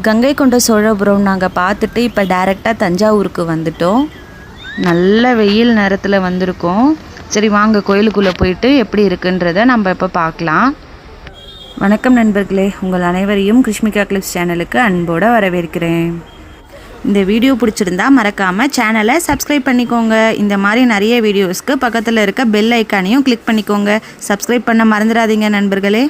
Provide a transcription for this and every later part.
கங்கை கொண்ட சோழபுரம் நாங்கள் பார்த்துட்டு இப்போ டைரெக்டாக தஞ்சாவூருக்கு வந்துட்டோம். நல்ல வெயில் நேரத்தில் வந்திருக்கோம். சரி வாங்க கோயிலுக்குள்ளே போயிட்டு எப்படி இருக்குன்றதை நம்ம இப்போ பார்க்கலாம். வணக்கம் நண்பர்களே, உங்கள் அனைவரையும் கிருஷ்மிகா கிளிப்ஸ் சேனலுக்கு அன்போடு வரவேற்கிறேன். இந்த வீடியோ பிடிச்சிருந்தா மறக்காமல் சேனலை சப்ஸ்கிரைப் பண்ணிக்கோங்க. இந்த மாதிரி நிறைய வீடியோஸ்க்கு பக்கத்தில் இருக்க பெல் ஐக்கானையும் கிளிக் பண்ணிக்கோங்க. சப்ஸ்கிரைப் பண்ண மறந்துடாதீங்க நண்பர்களே.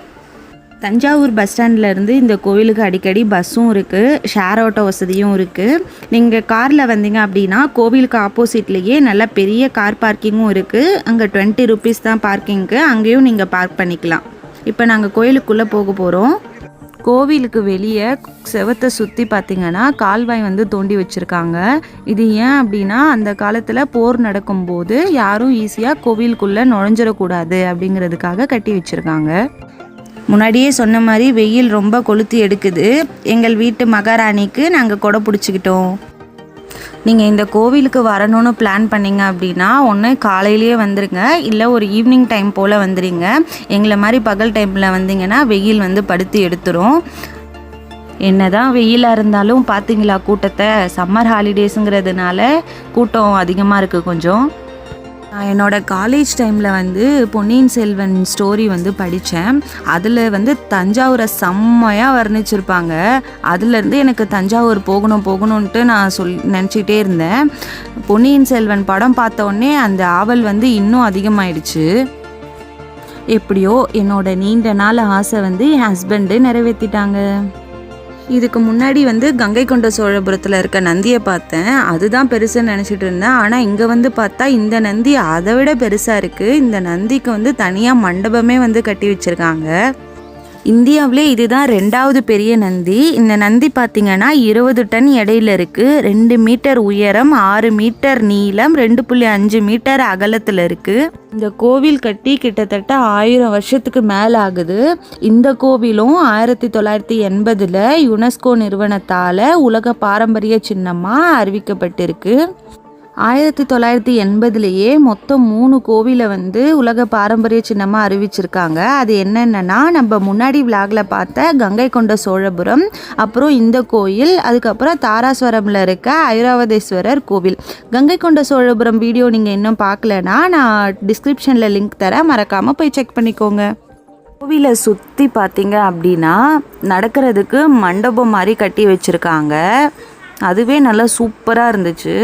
தஞ்சாவூர் பஸ் ஸ்டாண்ட்லேருந்து இந்த கோவிலுக்கு அடிக்கடி பஸ்ஸும் இருக்குது, ஷேர் ஆட்டோ வசதியும் இருக்குது. நீங்கள் காரில் வந்தீங்க அப்படின்னா கோவிலுக்கு ஆப்போசிட்லேயே நல்ல பெரிய கார் பார்க்கிங்கும் இருக்குது. அங்கே 20 rupees தான் பார்க்கிங்க்கு, அங்கேயும் நீங்கள் பார்க் பண்ணிக்கலாம். இப்போ நாங்கள் கோயிலுக்குள்ளே போக போகிறோம். கோவிலுக்கு வெளியே செவத்தை சுற்றி பார்த்திங்கன்னா கால்வாய் தோண்டி வச்சுருக்காங்க. இது ஏன் அப்படின்னா அந்த காலத்தில் போர் நடக்கும்போது யாரும் ஈஸியாக கோவிலுக்குள்ளே நுழைஞ்சிடக்கூடாது அப்படிங்கிறதுக்காக கட்டி வச்சுருக்காங்க. முன்னாடியே சொன்ன மாதிரி வெயில் ரொம்ப கொளுத்தி எடுக்குது. எங்கள் வீட்டு மகாராணிக்கு நாங்கள் கொடை பிடிச்சிக்கிட்டோம். நீங்கள் இந்த கோவிலுக்கு வரணும்னு பிளான் பண்ணிங்க அப்படின்னா ஒன்று காலையிலேயே வந்துடுங்க, இல்லை ஒரு ஈவினிங் டைம் போல் வந்துடுங்க. எங்களை மாதிரி பகல் டைமில் வந்தீங்கன்னா வெயில் படுத்து எடுத்துரும். என்ன தான் வெயிலாக இருந்தாலும் பார்த்தீங்களா கூட்டத்தை, சம்மர் ஹாலிடேஸுங்கிறதுனால கூட்டம் அதிகமாக இருக்குது கொஞ்சம். நான் என்னோடய காலேஜ் டைமில் பொன்னியின் செல்வன் ஸ்டோரி படித்தேன். அதில் தஞ்சாவூரை செம்மையாக வர்ணிச்சிருப்பாங்க. அதுலேருந்து எனக்கு தஞ்சாவூர் போகணுன்ட்டு நான் நினச்சிக்கிட்டே இருந்தேன். பொன்னியின் செல்வன் படம் பார்த்தோன்னே அந்த ஆவல் இன்னும் அதிகமாயிடுச்சு. எப்படியோ என்னோட நீண்ட நாள் ஆசை என் ஹஸ்பண்டு நிறைவேற்றிட்டாங்க. இதுக்கு முன்னாடி கங்கை கொண்ட சோழபுரத்தில் இருக்க நந்தியை பார்த்தேன். அதுதான் பெருசுன்னு நினச்சிட்டு இருந்தேன். ஆனால் இங்கே பார்த்தா இந்த நந்தி அதை விட பெருசாக இருக்குது. இந்த நந்திக்கு தனியாக மண்டபமே கட்டி வச்சுருக்காங்க. இந்தியாவிலே இதுதான் 2வது பெரிய நந்தி. இந்த நந்தி பார்த்திங்கன்னா 20 டன் எடையில் இருக்குது. 2 மீட்டர் உயரம், 6 மீட்டர் நீளம், 2.5 மீட்டர் அகலத்தில் இருக்குது. இந்த கோவில் கட்டி கிட்டத்தட்ட 1000 வருஷத்துக்கு மேலே ஆகுது. இந்த கோவிலும் 1980 யுனெஸ்கோ நிறுவனத்தால் உலக பாரம்பரிய சின்னமாக அறிவிக்கப்பட்டிருக்கு. 1980 மொத்தம் 3 கோவிலை உலக பாரம்பரிய சின்னமாக அறிவிச்சிருக்காங்க. அது என்னென்னா நம்ம முன்னாடி விளாகில் பார்த்த கங்கை கொண்ட சோழபுரம், அப்புறம் இந்த கோயில், அதுக்கப்புறம் தாராசுவரமில் இருக்க ஐராவதேஸ்வரர் கோவில். கங்கை கொண்ட சோழபுரம் வீடியோ நீங்கள் இன்னும் பார்க்கலன்னா நான் டிஸ்கிரிப்ஷனில் லிங்க் தரேன், மறக்காமல் போய் செக் பண்ணிக்கோங்க. கோவிலை சுற்றி பார்த்தீங்க அப்படின்னா நடக்கிறதுக்கு மண்டபம் மாதிரி கட்டி வச்சுருக்காங்க. அதுவே நல்லா சூப்பராக இருந்துச்சு.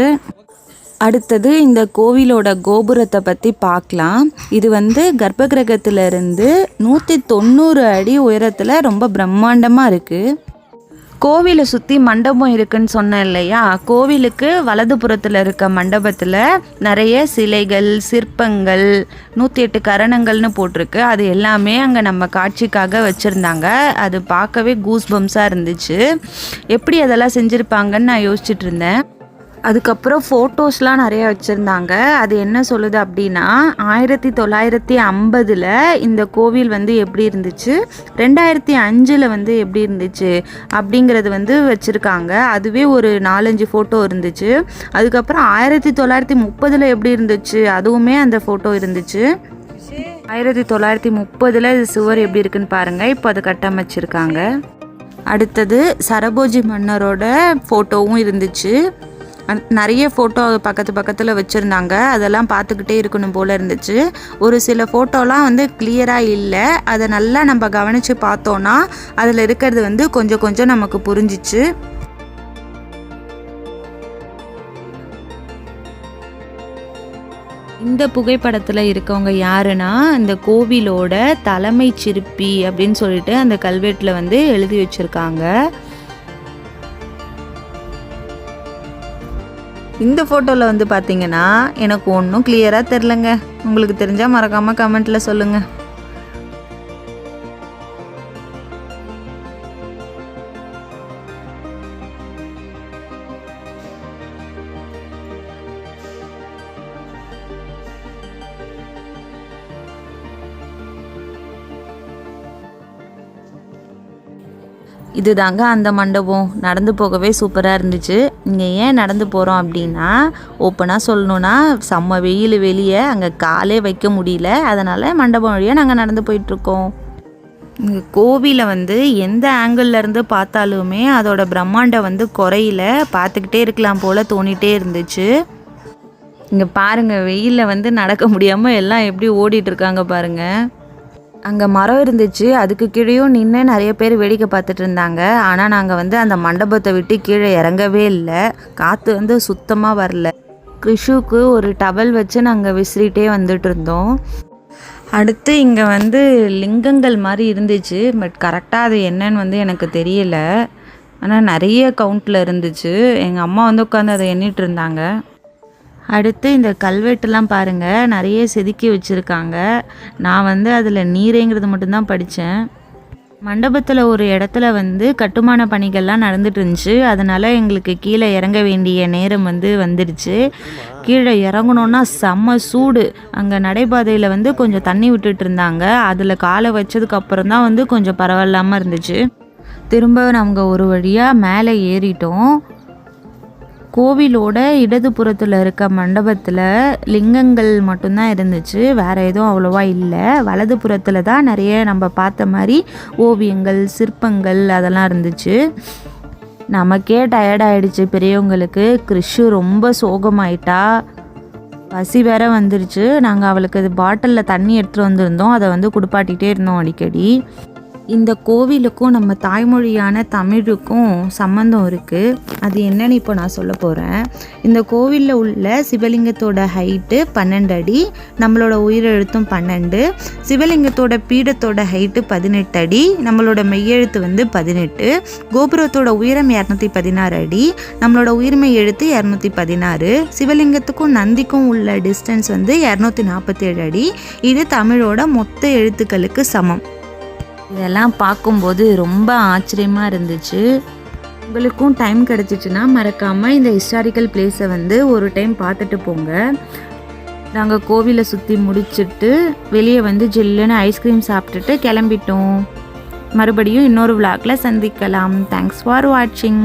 அடுத்தது இந்த கோவிலோட கோபுரத்தை பற்றி பார்க்கலாம். இது கர்ப்பகிரகத்திலிருந்து 190 அடி உயரத்தில் ரொம்ப பிரம்மாண்டமாக இருக்குது. கோவிலை சுற்றி மண்டபம் இருக்குன்னு சொன்னேன் இல்லையா, கோவிலுக்கு வலதுபுறத்தில் இருக்க மண்டபத்தில் நிறைய சிலைகள், சிற்பங்கள், 108 கரணங்கள்னு போட்டிருக்கு. அது எல்லாமே அங்கே நம்ம காட்சிக்காக வச்சுருந்தாங்க. அது பார்க்கவே கூஸ் பம்ஸாக இருந்துச்சு. எப்படி அதெல்லாம் செஞ்சுருப்பாங்கன்னு நான் யோசிச்சுட்டு இருந்தேன். அதுக்கப்புறம் ஃபோட்டோஸ்லாம் நிறைய வச்சுருந்தாங்க. அது என்ன சொல்லுது அப்படின்னா 1950 இந்த கோவில் எப்படி இருந்துச்சு, 2005 எப்படி இருந்துச்சு அப்படிங்கிறது வச்சுருக்காங்க. அதுவே ஒரு 4-5 ஃபோட்டோ இருந்துச்சு. அதுக்கப்புறம் 1930 எப்படி இருந்துச்சு அதுவுமே அந்த ஃபோட்டோ இருந்துச்சு. 1930 இது சுவர் எப்படி இருக்குன்னு பாருங்கள். இப்போ அதை கட்டமைச்சிருக்காங்க. அடுத்தது சரபோஜி மன்னரோட ஃபோட்டோவும் இருந்துச்சு. நிறைய ஃபோட்டோ பக்கத்தில் வச்சுருந்தாங்க. அதெல்லாம் பார்த்துக்கிட்டே இருக்கணும் போல் இருந்துச்சு. ஒரு சில ஃபோட்டோலாம் கிளியராக இல்லை. அதை நல்லா நம்ம கவனித்து பார்த்தோன்னா அதில் இருக்கிறது கொஞ்சம் நமக்கு புரிஞ்சிச்சு. இந்த புகைப்படத்தில் இருக்கவங்க யாருன்னா இந்த கோவிலோட தலைமை சிற்பி அப்படின்னு சொல்லிட்டு அந்த கல்வெட்டில் எழுதி வச்சுருக்காங்க. இந்த ஃபோட்டோவில் பார்த்தீங்கன்னா எனக்கு ஒன்றும் கிளியராக தெரிலங்க. உங்களுக்கு தெரிஞ்சால் மறக்காமல் கமெண்ட்டில் சொல்லுங்கள். இதுதாங்க அந்த மண்டபம். நடந்து போகவே சூப்பராக இருந்துச்சு. இங்கே ஏன் நடந்து போகிறோம் அப்படின்னா, ஓப்பனாக சொல்லணுன்னா செம்ம வெயில் வெளியே, அங்கே காலே வைக்க முடியல. அதனால் மண்டபம் வழியாக நாங்கள் நடந்து போயிட்டுருக்கோம். இங்கே கோவிலை வந்து எந்த ஆங்கிள்லேருந்து பார்த்தாலுமே அதோட பிரம்மாண்டம் வந்து குறையில, பார்த்துக்கிட்டே இருக்கலாம் போல் தோணிகிட்டே இருந்துச்சு. இங்கே பாருங்கள், வெயிலில் வந்து நடக்க முடியாமல் எல்லாம் எப்படி ஓடிட்டுருக்காங்க பாருங்கள். அங்கே மரம் இருந்துச்சு, அதுக்கு கீழேயும் நின்று நிறைய பேர் வேடிக்கை பார்த்துட்டு இருந்தாங்க. ஆனால் நாங்கள் வந்து அந்த மண்டபத்தை விட்டு கீழே இறங்கவே இல்லை, காற்று வந்து சுத்தமாக வரல. கிருஷுக்கு ஒரு டவல் வச்சு நாங்கள் விசிறிட்டே வந்துட்டு இருந்தோம். அடுத்து இங்கே வந்து லிங்கங்கள் மாதிரி இருந்துச்சு, பட் கரெக்டாக அது என்னன்னு வந்து எனக்கு தெரியல. ஆனால் நிறைய கவுண்டில் இருந்துச்சு. எங்கள் அம்மா வந்து உட்காந்து அதை எண்ணிட்டு இருந்தாங்க. அடுத்து இந்த கல்வெட்டுலாம் பாருங்கள், நிறைய செதுக்கி வச்சுருக்காங்க. நான் வந்து அதில் நீரேங்கிறது மட்டும்தான் படித்தேன். மண்டபத்தில் ஒரு இடத்துல வந்து கட்டுமான பணிகள்லாம் நடந்துட்டு இருந்துச்சு. அதனால் எங்களுக்கு கீழே இறங்க வேண்டிய நேரம் வந்து வந்துடுச்சு. கீழே இறங்கணுன்னா செம்ம சூடு. அங்கே நடைபாதையில் வந்து கொஞ்சம் தண்ணி விட்டுட்டு இருந்தாங்க. அதில் காலை வச்சதுக்கப்புறம் தான் வந்து கொஞ்சம் பரவாயில்லாமல் இருந்துச்சு. திரும்ப நாங்கள் ஒரு வழியாக மேலே ஏறிட்டோம். கோவிலோட இடதுபுறத்தில் இருக்க மண்டபத்தில் லிங்கங்கள் மட்டும்தான் இருந்துச்சு, வேறு எதுவும் அவ்வளோவா இல்லை. வலதுபுறத்தில் தான் நிறைய நம்ம பார்த்த மாதிரி ஓவியங்கள், சிற்பங்கள் அதெல்லாம் இருந்துச்சு. நமக்கே டயர்டாயிடுச்சு பெரியவங்களுக்கு. கிருஷு ரொம்ப சோகமாயிட்டா, பசி வேற வந்துருச்சு. நாங்கள் அவளுக்கு பாட்டிலில் தண்ணி எடுத்துகிட்டு வந்திருந்தோம், அதை வந்து குடிப்பாட்டிகிட்டே இருந்தோம் அடிக்கடி. இந்த கோவிலுக்கும் நம்ம தாய்மொழியான தமிழுக்கும் சம்மந்தம் இருக்குது. அது என்னன்னு இப்போ நான் சொல்ல போகிறேன். இந்த கோவிலில் உள்ள சிவலிங்கத்தோட ஹைட்டு 12 அடி, நம்மளோட உயிரெழுத்தும் 12. சிவலிங்கத்தோட பீடத்தோட ஹைட்டு 18 அடி, நம்மளோட மெய்யெழுத்து வந்து 18. கோபுரத்தோட உயரம் 216 அடி, நம்மளோட உயிர்மெய் எழுத்து 216. சிவலிங்கத்துக்கும் நந்திக்கும் உள்ள டிஸ்டன்ஸ் வந்து 247 அடி. இது தமிழோட மொத்த எழுத்துக்களுக்கு சமம். இதெல்லாம் பார்க்கும்போது ரொம்ப ஆச்சரியமாக இருந்துச்சு. உங்களுக்கும் டைம் கிடச்சிச்சின்னா மறக்காமல் இந்த ஹிஸ்டாரிக்கல் பிளேஸை வந்து ஒரு டைம் பார்த்துட்டு போங்க. நாங்கள் கோவிலை சுற்றி முடிச்சுட்டு வெளியே வந்து ஜில்லுன்னு ஐஸ்கிரீம் சாப்பிட்டுட்டு கிளம்பிட்டோம். மறுபடியும் இன்னொரு விளாகில் சந்திக்கலாம். தேங்க்ஸ் ஃபார் வாட்சிங்.